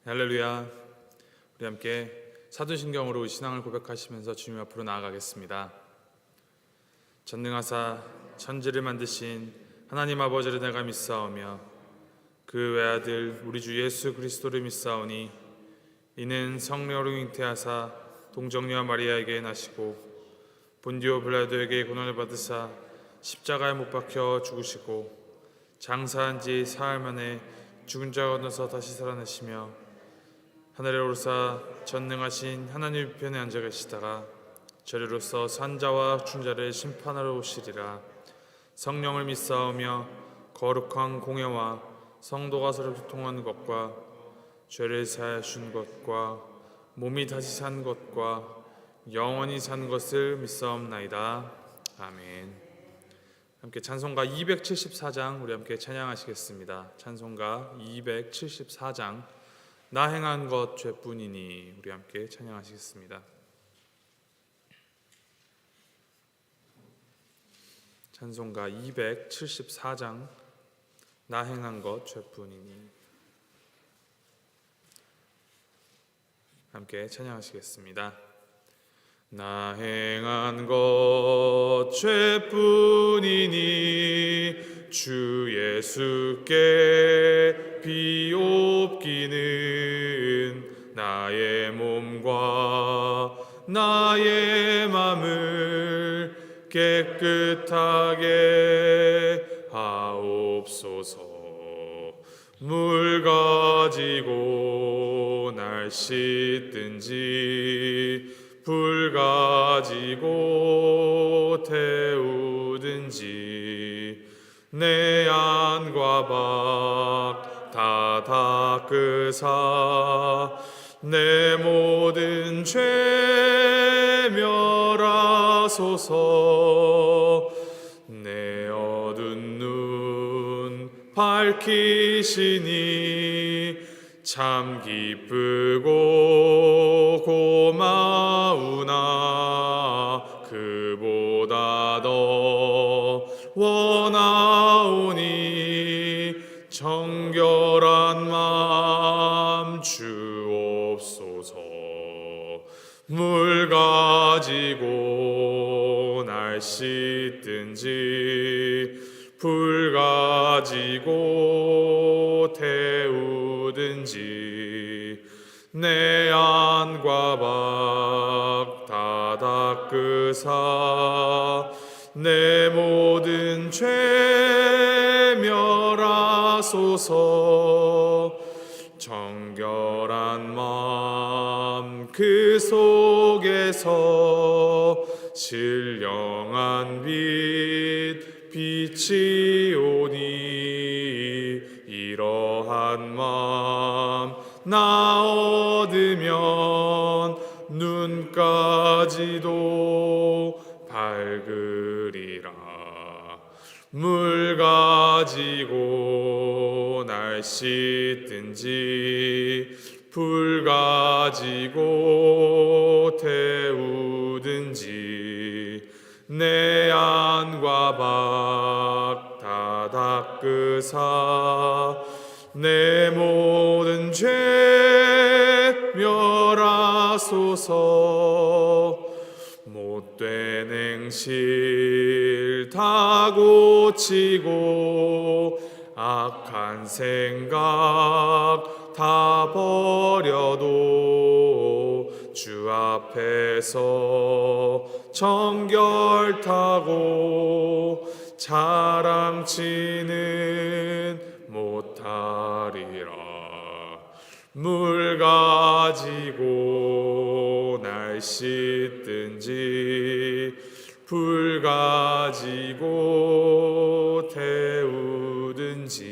할렐루야. 우리 함께 사도신경으로 신앙을 고백하시면서 주님 앞으로 나아가겠습니다. 전능하사 천지를 만드신 하나님 아버지를 내가 믿사오며 그 외아들 우리 주 예수 그리스도를 믿사오니 이는 성령으로 잉태하사 동정녀 마리아에게 나시고 본디오 빌라도에게 고난을 받으사 십자가에 못 박혀 죽으시고 장사한 지 사흘 만에 죽은 자 가운데서 다시 살아나시며 하늘에 오르사 전능하신 하나님 우편에 앉아 계시다가 저리로서 산자와 춘자를 심판하러 오시리라. 성령을 믿사오며 거룩한 공예와 성도가 서로 교통하는 것과 죄를 사하신 것과 몸이 다시 산 것과 영원히 산 것을 믿사옵나이다. 아멘. 함께 찬송가 274장 우리 함께 찬양하시겠습니다. 찬송가 274장 나 행한 것 죄뿐이니 우리 함께 찬양하시겠습니다. 찬송가 274장 나 행한 것 죄뿐이니 함께 찬양하시겠습니다. 나 행한 것 죄뿐이니 주 예수께 비옵기는 나의 몸과 나의 맘을 깨끗하게 하옵소서. 물 가지고 날 씻든지 불 가지고 태우든지 내 안과 밖 다 닦으사 내 모든 죄 멸하소서. 내 어두운 눈 밝히시니 참 기쁘고 고마우나 그보다 더 원하오니 정결한 마음 주옵소서. 물 가지고 날 씻든지 불 가지고 태우든지 내 안과 밖 다 닦으사 내 모든 죄 멸하소서. 정결한 마음 그 속에서 신령한 빛 빛이 오니 이러한 마음 나 얻으면 눈까지도 밝으리라. 물 가지고 날 씻든지 불 가지고 태우든지 내 안과 밖 다 닦으사 내 모든 죄 멸하소서. 못된 행실 다 고치고 악한 생각 다 버려도 주 앞에서 정결타고 자랑치는 못하리라. 물 가지고 날 씻든지 불 가지고 태우든지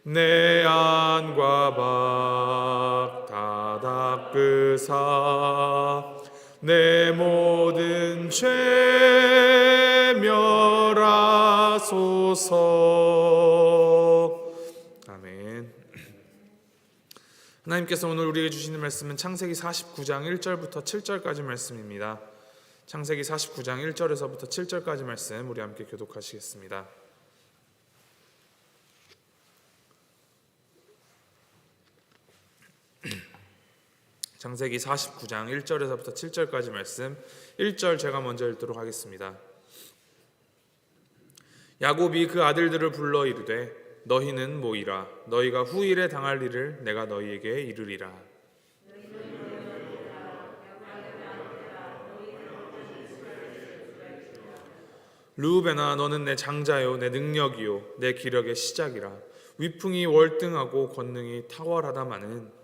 내 안과 밖 다 닦으사 내 모든 죄 멸하소서. 아멘. 하나님께서 오늘 우리에게 주시는 말씀은 창세기 49장 1절부터 7절까지 말씀입니다. 창세기 49장 1절에서부터 7절까지 말씀 우리 함께 교독하시겠습니다. 창세기 49장 1절에서부터 7절까지 말씀, 1절 제가 먼저 읽도록 하겠습니다. 야곱이 그 아들들을 불러 이르되 너희는 모이라. 너희가 후일에 당할 일을 내가 너희에게 이르리라. 르우벤아, 너는 내 장자요 내 능력이요 내 기력의 시작이라. 위풍이 월등하고 권능이 탁월하다마는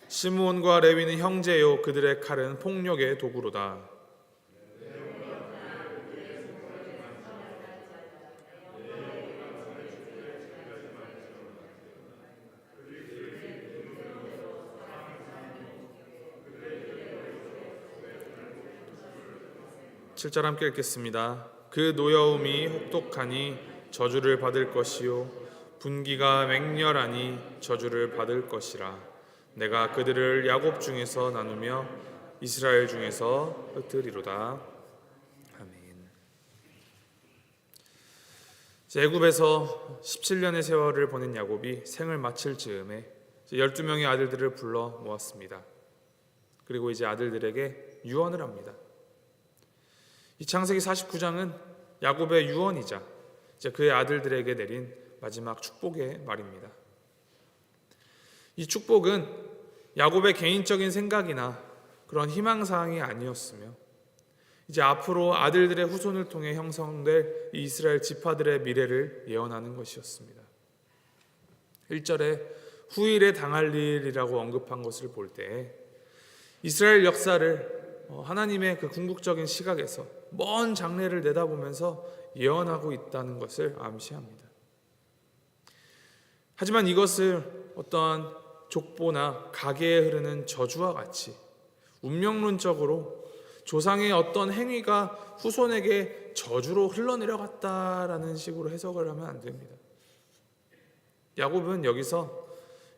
시므온과 레위는 형제요 그들의 칼은 폭력의 도구로다. 7절 함께 읽겠습니다. 그 노여움이 혹독하니 저주를 받을 것이요 분기가 맹렬하니 저주를 받을 것이라. 내가 그들을 야곱 중에서 나누며 이스라엘 중에서 흩으리로다. 아멘. 애굽에서 17년의 세월을 보낸 야곱이 생을 마칠 즈음에 12명의 아들들을 불러 모았습니다. 그리고 이제 아들들에게 유언을 합니다. 이 창세기 49장은 야곱의 유언이자 이제 그의 아들들에게 내린 마지막 축복의 말입니다. 이 축복은 야곱의 개인적인 생각이나 그런 희망사항이 아니었으며 이제 앞으로 아들들의 후손을 통해 형성될 이 이스라엘 지파들의 미래를 예언하는 것이었습니다. 1절에 후일에 당할 일이라고 언급한 것을 볼 때 이스라엘 역사를 하나님의 그 궁극적인 시각에서 먼 장래를 내다보면서 예언하고 있다는 것을 암시합니다. 하지만 이것을 어떠한 족보나 가계에 흐르는 저주와 같이 운명론적으로 조상의 어떤 행위가 후손에게 저주로 흘러내려갔다라는 식으로 해석을 하면 안 됩니다. 야곱은 여기서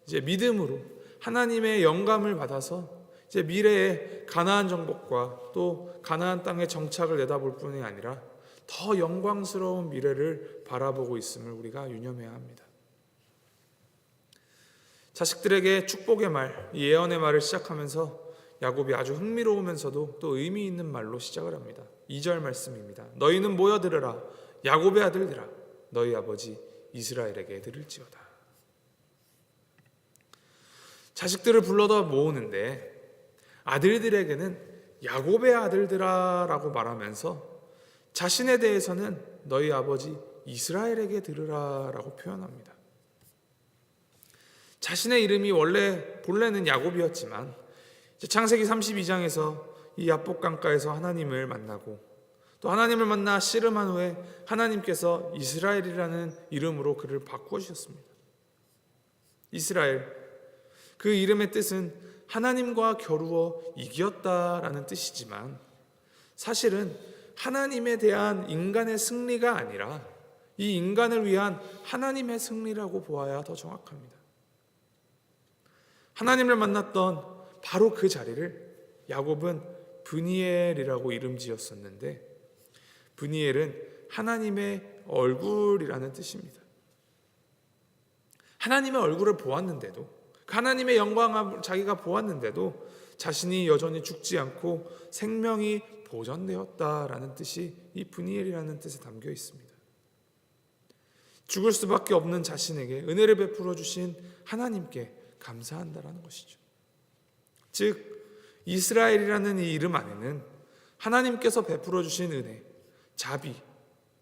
이제 믿음으로 하나님의 영감을 받아서 이제 미래의 가나안 정복과 또 가나안 땅의 정착을 내다볼 뿐이 아니라 더 영광스러운 미래를 바라보고 있음을 우리가 유념해야 합니다. 자식들에게 축복의 말, 예언의 말을 시작하면서 야곱이 아주 흥미로우면서도 또 의미 있는 말로 시작을 합니다. 2절 말씀입니다. 너희는 모여 들으라. 야곱의 아들들아, 너희 아버지 이스라엘에게 들을지어다. 자식들을 불러다 모으는데 아들들에게는 야곱의 아들들아라고 말하면서 자신에 대해서는 너희 아버지 이스라엘에게 들으라라고 표현합니다. 자신의 이름이 본래는 야곱이었지만 창세기 32장에서 이 야복강가에서 하나님을 만나고 또 하나님을 만나 씨름한 후에 하나님께서 이스라엘이라는 이름으로 그를 바꾸셨습니다. 이스라엘, 그 이름의 뜻은 하나님과 겨루어 이겼다라는 뜻이지만 사실은 하나님에 대한 인간의 승리가 아니라 이 인간을 위한 하나님의 승리라고 보아야 더 정확합니다. 하나님을 만났던 바로 그 자리를 야곱은 브니엘이라고 이름 지었었는데 브니엘은 하나님의 얼굴이라는 뜻입니다. 하나님의 얼굴을 보았는데도 하나님의 영광을 자기가 보았는데도 자신이 여전히 죽지 않고 생명이 보존되었다라는 뜻이 이 브니엘이라는 뜻에 담겨 있습니다. 죽을 수밖에 없는 자신에게 은혜를 베풀어 주신 하나님께 감사한다라는 것이죠. 즉 이스라엘이라는 이 이름 안에는 하나님께서 베풀어 주신 은혜, 자비,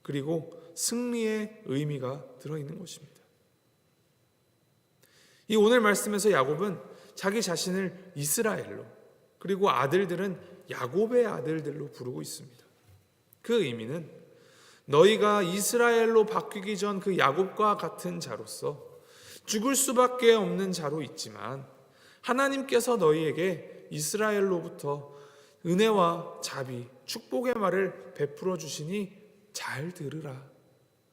그리고 승리의 의미가 들어있는 것입니다. 이 오늘 말씀에서 야곱은 자기 자신을 이스라엘로 그리고 아들들은 야곱의 아들들로 부르고 있습니다. 그 의미는 너희가 이스라엘로 바뀌기 전 그 야곱과 같은 자로서 죽을 수밖에 없는 자로 있지만 하나님께서 너희에게 이스라엘로부터 은혜와 자비, 축복의 말을 베풀어 주시니 잘 들으라,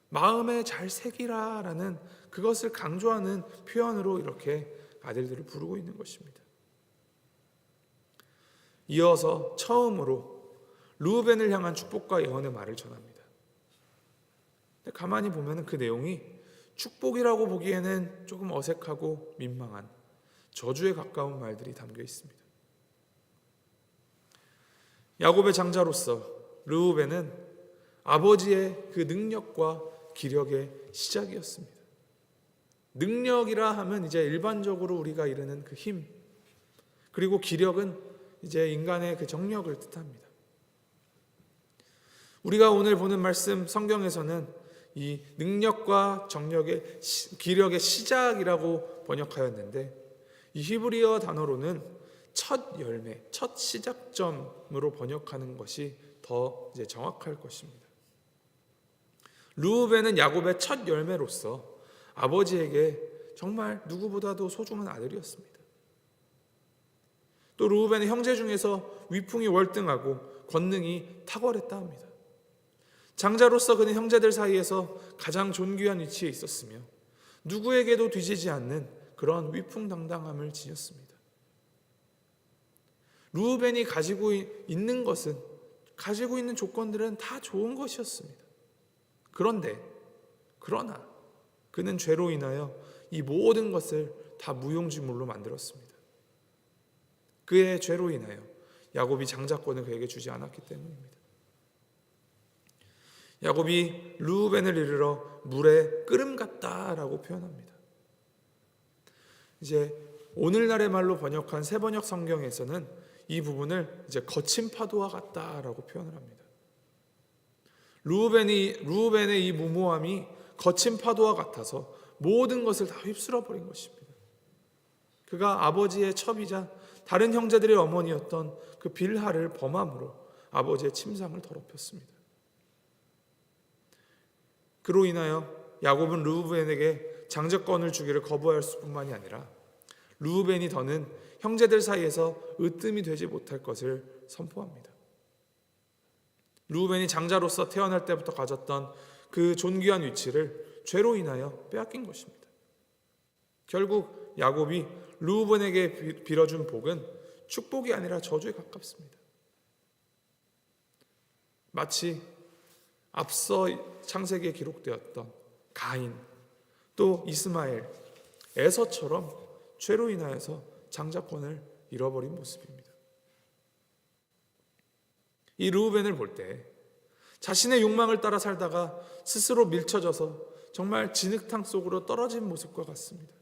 마음에 잘 새기라 라는 그것을 강조하는 표현으로 이렇게 아들들을 부르고 있는 것입니다. 이어서 처음으로 르우벤을 향한 축복과 예언의 말을 전합니다. 근데 가만히 보면 그 내용이 축복이라고 보기에는 조금 어색하고 민망한 저주에 가까운 말들이 담겨 있습니다. 야곱의 장자로서 르우벤은 아버지의 그 능력과 기력의 시작이었습니다. 능력이라 하면 이제 일반적으로 우리가 이르는 그 힘, 그리고 기력은 이제 인간의 그 정력을 뜻합니다. 우리가 오늘 보는 말씀 성경에서는 이 능력과 정력의 기력의 시작이라고 번역하였는데, 이 히브리어 단어로는 첫 열매, 첫 시작점으로 번역하는 것이 더 이제 정확할 것입니다. 르우벤은 야곱의 첫 열매로서 아버지에게 정말 누구보다도 소중한 아들이었습니다. 또 르우벤의 형제 중에서 위풍이 월등하고 권능이 탁월했다 합니다. 장자로서 그는 형제들 사이에서 가장 존귀한 위치에 있었으며 누구에게도 뒤지지 않는 그런 위풍당당함을 지녔습니다. 르우벤이 가지고 있는 것은, 가지고 있는 조건들은 다 좋은 것이었습니다. 그러나 그는 죄로 인하여 이 모든 것을 다 무용지물로 만들었습니다. 그의 죄로 인하여 야곱이 장자권을 그에게 주지 않았기 때문입니다. 야곱이 르우벤을 이르러 물에 끓음 같다라고 표현합니다. 이제 오늘날의 말로 번역한 새번역 성경에서는 이 부분을 이제 거친 파도와 같다라고 표현을 합니다. 르우벤의 이 무모함이 거친 파도와 같아서 모든 것을 다 휩쓸어 버린 것입니다. 그가 아버지의 첩이자 다른 형제들의 어머니였던 그 빌하를 범함으로 아버지의 침상을 더럽혔습니다. 그로 인하여 야곱은 르우벤에게 장자권을 주기를 거부할 수뿐만이 아니라 르우벤이 더는 형제들 사이에서 으뜸이 되지 못할 것을 선포합니다. 르우벤이 장자로서 태어날 때부터 가졌던 그 존귀한 위치를 죄로 인하여 빼앗긴 것입니다. 결국 야곱이 르우벤에게 빌어준 복은 축복이 아니라 저주에 가깝습니다. 마치 앞서 창세기에 기록되었던 가인, 또 이스마엘, 에서처럼 죄로 인하여서 장자권을 잃어버린 모습입니다. 이 르우벤을 볼 때 자신의 욕망을 따라 살다가 스스로 밀쳐져서 정말 진흙탕 속으로 떨어진 모습과 같습니다.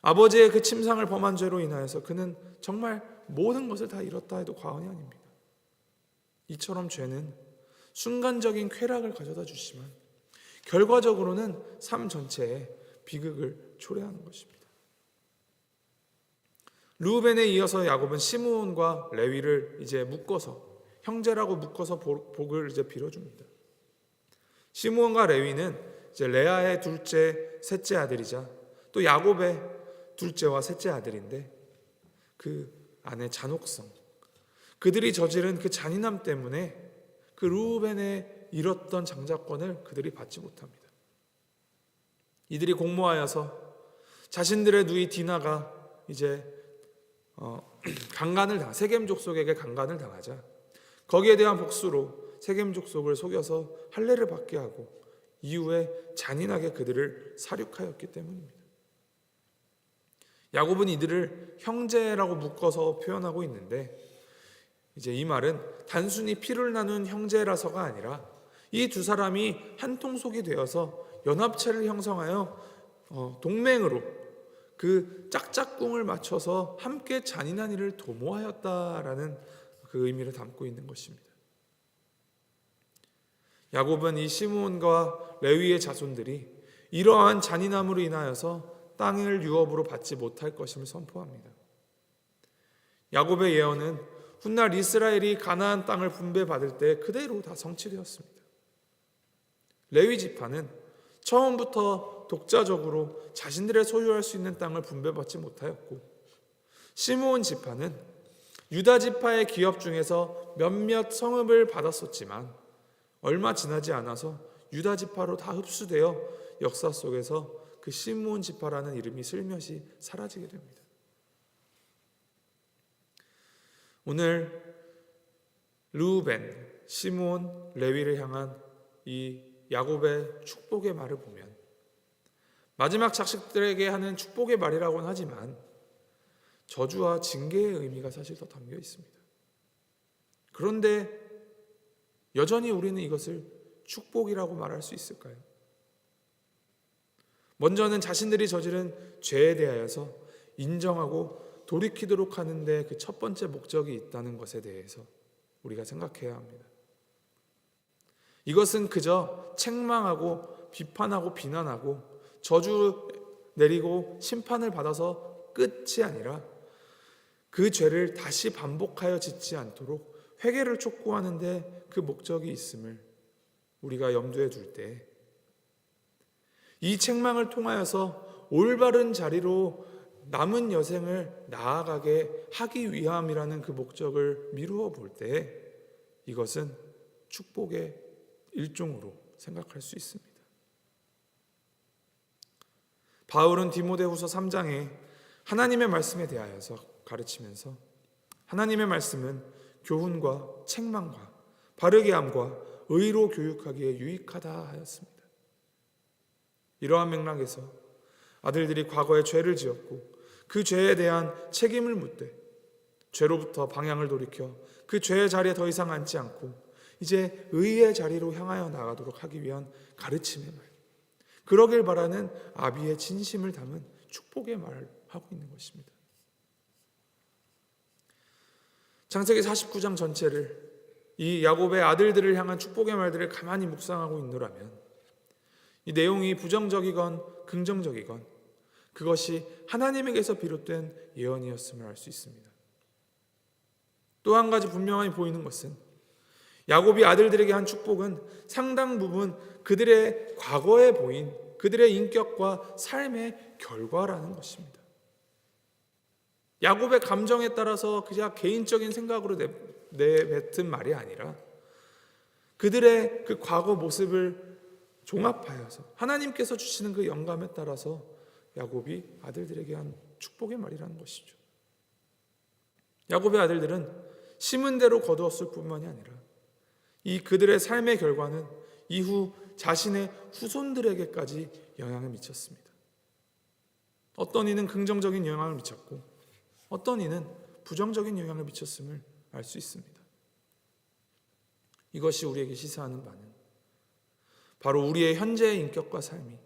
아버지의 그 침상을 범한 죄로 인하여서 그는 정말 모든 것을 다 잃었다 해도 과언이 아닙니다. 이처럼 죄는 순간적인 쾌락을 가져다 주지만 결과적으로는 삶 전체에 비극을 초래하는 것입니다. 르우벤에 이어서 야곱은 시므온과 레위를 이제 묶어서, 형제라고 묶어서 복을 이제 빌어줍니다. 시므온과 레위는 이제 레아의 둘째, 셋째 아들이자 또 야곱의 둘째와 셋째 아들인데, 그 안에 잔혹성, 그들이 저지른 그 잔인함 때문에 그 르우벤의 잃었던 장자권을 그들이 받지 못합니다. 이들이 공모하여서 자신들의 누이 디나가 이제 세겜 족속에게 강간을 당하자 거기에 대한 복수로 세겜 족속을 속여서 할례를 받게 하고 이후에 잔인하게 그들을 살육하였기 때문입니다. 야곱은 이들을 형제라고 묶어서 표현하고 있는데, 이제 이 말은 단순히 피를 나눈 형제라서가 아니라 이 두 사람이 한 통속이 되어서 연합체를 형성하여 동맹으로 그 짝짝꿍을 맞춰서 함께 잔인한 일을 도모하였다라는 그 의미를 담고 있는 것입니다. 야곱은 이 시므온과 레위의 자손들이 이러한 잔인함으로 인하여서 땅을 유업으로 받지 못할 것임을 선포합니다. 야곱의 예언은 훗날 이스라엘이 가나안 땅을 분배받을 때 그대로 다 성취되었습니다. 레위 지파는 처음부터 독자적으로 자신들의 소유할 수 있는 땅을 분배받지 못하였고, 시므온 지파는 유다 지파의 기업 중에서 몇몇 성읍을 받았었지만 얼마 지나지 않아서 유다 지파로 다 흡수되어 역사 속에서 그 시므온 지파라는 이름이 슬며시 사라지게 됩니다. 르우벤, 시므온, 레위를 향한 이 야곱의 축복의 말을 보면 마지막 자식들에게 하는 축복의 말이라고는 하지만 저주와 징계의 의미가 사실 더 담겨 있습니다. 그런데 여전히 우리는 이것을 축복이라고 말할 수 있을까요? 먼저는 자신들이 저지른 죄에 대하여서 인정하고 돌이키도록 하는데 그 첫 번째 목적이 있다는 것에 대해서 우리가 생각해야 합니다. 이것은 그저 책망하고 비판하고 비난하고 저주 내리고 심판을 받아서 끝이 아니라 그 죄를 다시 반복하여 짓지 않도록 회개를 촉구하는데 그 목적이 있음을 우리가 염두에 둘 때 이 책망을 통하여서 올바른 자리로 남은 여생을 나아가게 하기 위함이라는 그 목적을 미루어 볼 때 이것은 축복의 일종으로 생각할 수 있습니다. 바울은 디모데후서 3장에 하나님의 말씀에 대하여서 가르치면서 하나님의 말씀은 교훈과 책망과 바르게 함과 의로 교육하기에 유익하다 하였습니다. 이러한 맥락에서 아들들이 과거에 죄를 지었고 그 죄에 대한 책임을 묻되 죄로부터 방향을 돌이켜 그 죄의 자리에 더 이상 앉지 않고 이제 의의 자리로 향하여 나가도록 하기 위한 가르침의 말, 그러길 바라는 아비의 진심을 담은 축복의 말을 하고 있는 것입니다. 창세기 49장 전체를 이 야곱의 아들들을 향한 축복의 말들을 가만히 묵상하고 있노라면 이 내용이 부정적이건 긍정적이건 그것이 하나님에게서 비롯된 예언이었음을 알 수 있습니다. 또 한 가지 분명히 보이는 것은 야곱이 아들들에게 한 축복은 상당 부분 그들의 과거에 보인 그들의 인격과 삶의 결과라는 것입니다. 야곱의 감정에 따라서 그냥 개인적인 생각으로 내뱉은 말이 아니라 그들의 그 과거 모습을 종합하여서 하나님께서 주시는 그 영감에 따라서 야곱이 아들들에게 한 축복의 말이라는 것이죠. 야곱의 아들들은 심은 대로 거두었을 뿐만이 아니라 이 그들의 삶의 결과는 이후 자신의 후손들에게까지 영향을 미쳤습니다. 어떤 이는 긍정적인 영향을 미쳤고 어떤 이는 부정적인 영향을 미쳤음을 알 수 있습니다. 이것이 우리에게 시사하는 바는 바로 우리의 현재의 인격과 삶이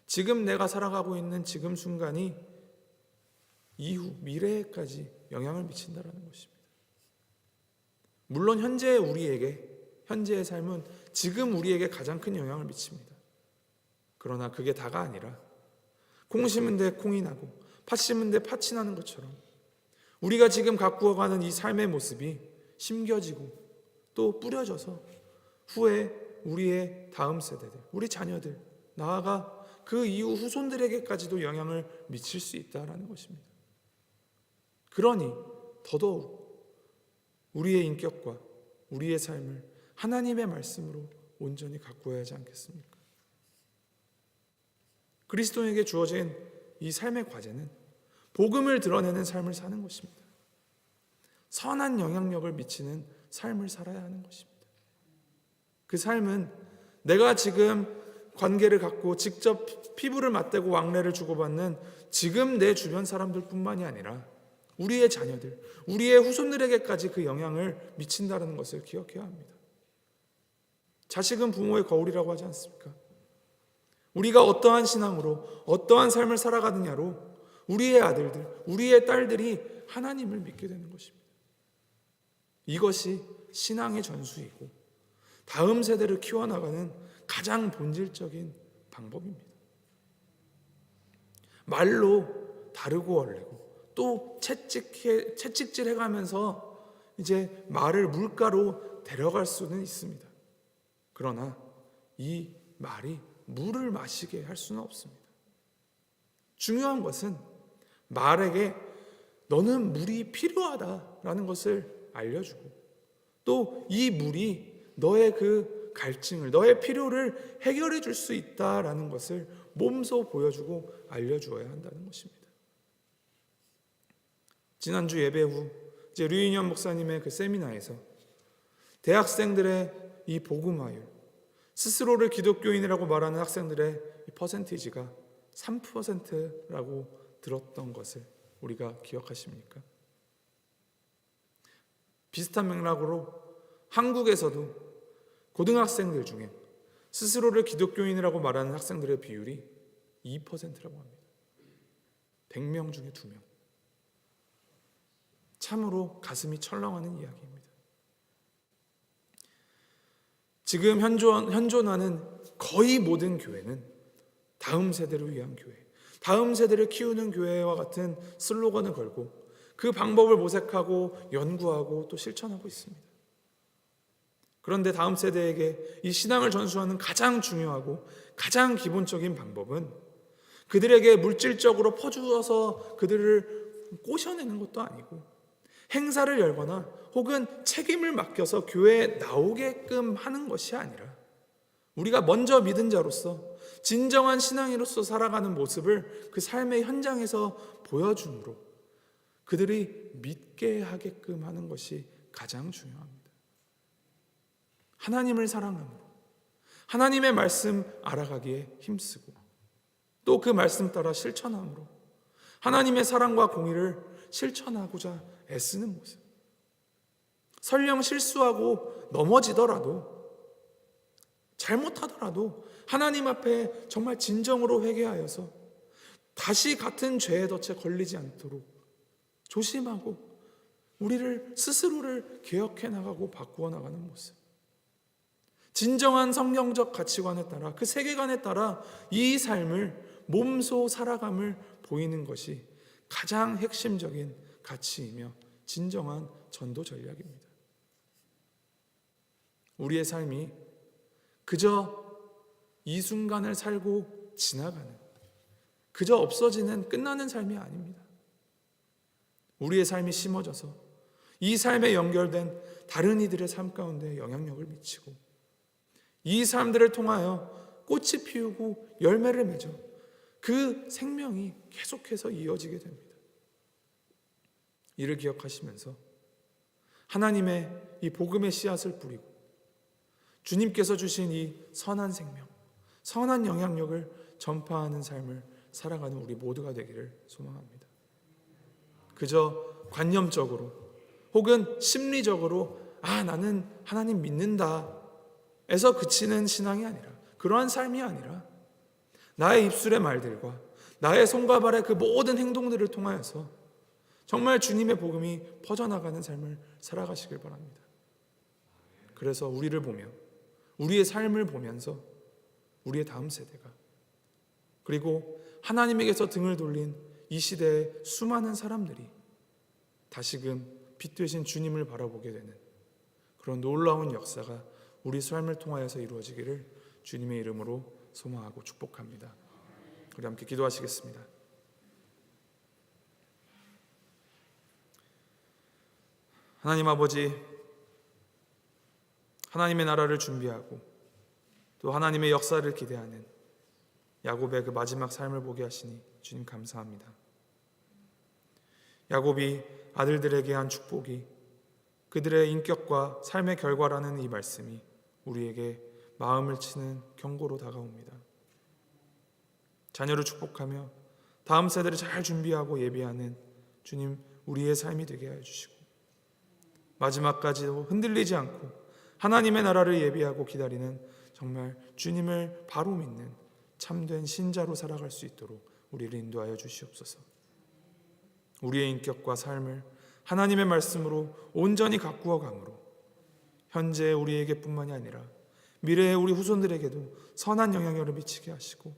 지금 내가 살아가고 있는 지금 순간이 이후 미래에까지 영향을 미친다는 것입니다. 물론 현재의 우리에게 현재의 삶은 지금 우리에게 가장 큰 영향을 미칩니다. 그러나 그게 다가 아니라 콩 심은 데 콩이 나고 팥 심은 데 팥이 나는 것처럼 우리가 지금 가꾸어가는 이 삶의 모습이 심겨지고 또 뿌려져서 후에 우리의 다음 세대들, 우리 자녀들, 나아가 그 이후 후손들에게까지도 영향을 미칠 수 있다는 것입니다. 그러니 더더욱 우리의 인격과 우리의 삶을 하나님의 말씀으로 온전히 가꾸어야 하지 않겠습니까? 그리스도인에게 주어진 이 삶의 과제는 복음을 드러내는 삶을 사는 것입니다. 선한 영향력을 미치는 삶을 살아야 하는 것입니다. 그 삶은 내가 지금 관계를 갖고 직접 피부를 맞대고 왕래를 주고받는 지금 내 주변 사람들 뿐만이 아니라 우리의 자녀들, 우리의 후손들에게까지 그 영향을 미친다는 것을 기억해야 합니다. 자식은 부모의 거울이라고 하지 않습니까? 우리가 어떠한 신앙으로 어떠한 삶을 살아가느냐로 우리의 아들들, 우리의 딸들이 하나님을 믿게 되는 것입니다. 이것이 신앙의 전수이고 다음 세대를 키워나가는 가장 본질적인 방법입니다. 말로 다르고 얼리고 또 채찍질 해가면서 이제 말을 물가로 데려갈 수는 있습니다. 그러나 이 말이 물을 마시게 할 수는 없습니다. 중요한 것은 말에게 너는 물이 필요하다라는 것을 알려주고 또 이 물이 너의 그 갈증을, 너의 필요를 해결해 줄 수 있다라는 것을 몸소 보여주고 알려주어야 한다는 것입니다. 지난주 예배 후 이제 류인현 목사님의 그 세미나에서 대학생들의 이 복음화율, 스스로를 기독교인이라고 말하는 학생들의 이 퍼센티지가 3%라고 들었던 것을 우리가 기억하십니까? 비슷한 맥락으로 한국에서도 고등학생들 중에 스스로를 기독교인이라고 말하는 학생들의 비율이 2%라고 합니다. 100명 중에 2명. 참으로 가슴이 철렁하는 이야기입니다. 지금 현존하는 거의 모든 교회는 다음 세대를 위한 교회, 다음 세대를 키우는 교회와 같은 슬로건을 걸고 그 방법을 모색하고 연구하고 또 실천하고 있습니다. 그런데 다음 세대에게 이 신앙을 전수하는 가장 중요하고 가장 기본적인 방법은 그들에게 물질적으로 퍼주어서 그들을 꼬셔내는 것도 아니고 행사를 열거나 혹은 책임을 맡겨서 교회에 나오게끔 하는 것이 아니라 우리가 먼저 믿은 자로서 진정한 신앙인으로서 살아가는 모습을 그 삶의 현장에서 보여줌으로 그들이 믿게 하게끔 하는 것이 가장 중요합니다. 하나님을 사랑함으로 하나님의 말씀 알아가기에 힘쓰고 또 그 말씀 따라 실천함으로 하나님의 사랑과 공의를 실천하고자 애쓰는 모습. 설령 실수하고 넘어지더라도 잘못하더라도 하나님 앞에 정말 진정으로 회개하여서 다시 같은 죄의 덫에 걸리지 않도록 조심하고 우리를 스스로를 개혁해 나가고 바꾸어 나가는 모습. 진정한 성경적 가치관에 따라 그 세계관에 따라 이 삶을 몸소 살아감을 보이는 것이 가장 핵심적인 가치이며 진정한 전도 전략입니다. 우리의 삶이 그저 이 순간을 살고 지나가는, 그저 없어지는 끝나는 삶이 아닙니다. 우리의 삶이 심어져서 이 삶에 연결된 다른 이들의 삶 가운데 영향력을 미치고 이 사람들을 통하여 꽃이 피우고 열매를 맺어 그 생명이 계속해서 이어지게 됩니다. 이를 기억하시면서 하나님의 이 복음의 씨앗을 뿌리고 주님께서 주신 이 선한 생명, 선한 영향력을 전파하는 삶을 살아가는 우리 모두가 되기를 소망합니다. 그저 관념적으로 혹은 심리적으로 나는 하나님 믿는다 에서 그치는 신앙이 아니라, 그러한 삶이 아니라 나의 입술의 말들과 나의 손과 발의 그 모든 행동들을 통하여서 정말 주님의 복음이 퍼져나가는 삶을 살아가시길 바랍니다. 그래서 우리를 보며 우리의 삶을 보면서 우리의 다음 세대가 그리고 하나님에게서 등을 돌린 이 시대의 수많은 사람들이 다시금 빛 되신 주님을 바라보게 되는 그런 놀라운 역사가 우리 삶을 통하여서 이루어지기를 주님의 이름으로 소망하고 축복합니다. 우리 함께 기도하시겠습니다. 하나님 아버지, 하나님의 나라를 준비하고 또 하나님의 역사를 기대하는 야곱의 그 마지막 삶을 보게 하시니 주님 감사합니다. 야곱이 아들들에게 한 축복이 그들의 인격과 삶의 결과라는 이 말씀이 우리에게 마음을 치는 경고로 다가옵니다. 자녀를 축복하며 다음 세대를 잘 준비하고 예비하는 주님 우리의 삶이 되게 하여 주시고 마지막까지도 흔들리지 않고 하나님의 나라를 예비하고 기다리는 정말 주님을 바로 믿는 참된 신자로 살아갈 수 있도록 우리를 인도하여 주시옵소서. 우리의 인격과 삶을 하나님의 말씀으로 온전히 가꾸어 감으로 현재 우리에게 뿐만이 아니라 미래의 우리 후손들에게도 선한 영향력을 미치게 하시고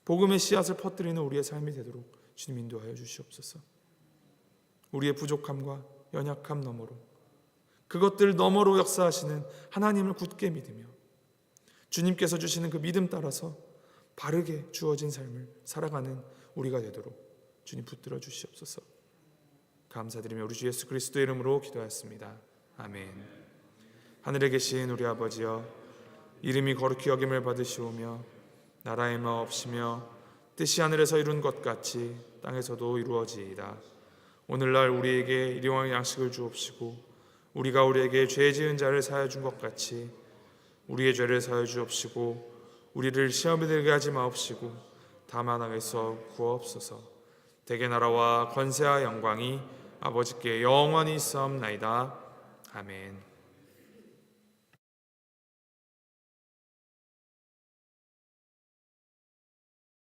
복음의 씨앗을 퍼뜨리는 우리의 삶이 되도록 주님 인도하여 주시옵소서. 우리의 부족함과 연약함 너머로 그것들 너머로 역사하시는 하나님을 굳게 믿으며 주님께서 주시는 그 믿음 따라서 바르게 주어진 삶을 살아가는 우리가 되도록 주님 붙들어 주시옵소서. 감사드리며 우리 주 예수 그리스도의 이름으로 기도하였습니다. 아멘. 하늘에 계신 우리 아버지여, 이름이 거룩히 여김을 받으시오며 나라의 마옵시며 뜻이 하늘에서 이룬 것 같이 땅에서도 이루어지이다. 오늘날 우리에게 일용할 양식을 주옵시고 우리가 우리에게 죄 지은 자를 사하여 준 것 같이 우리의 죄를 사하여 주옵시고 우리를 시험에 들게 하지 마옵시고 다만 악에서 구하옵소서. 대개 나라와 권세와 영광이 아버지께 영원히 있사옵나이다. 아멘.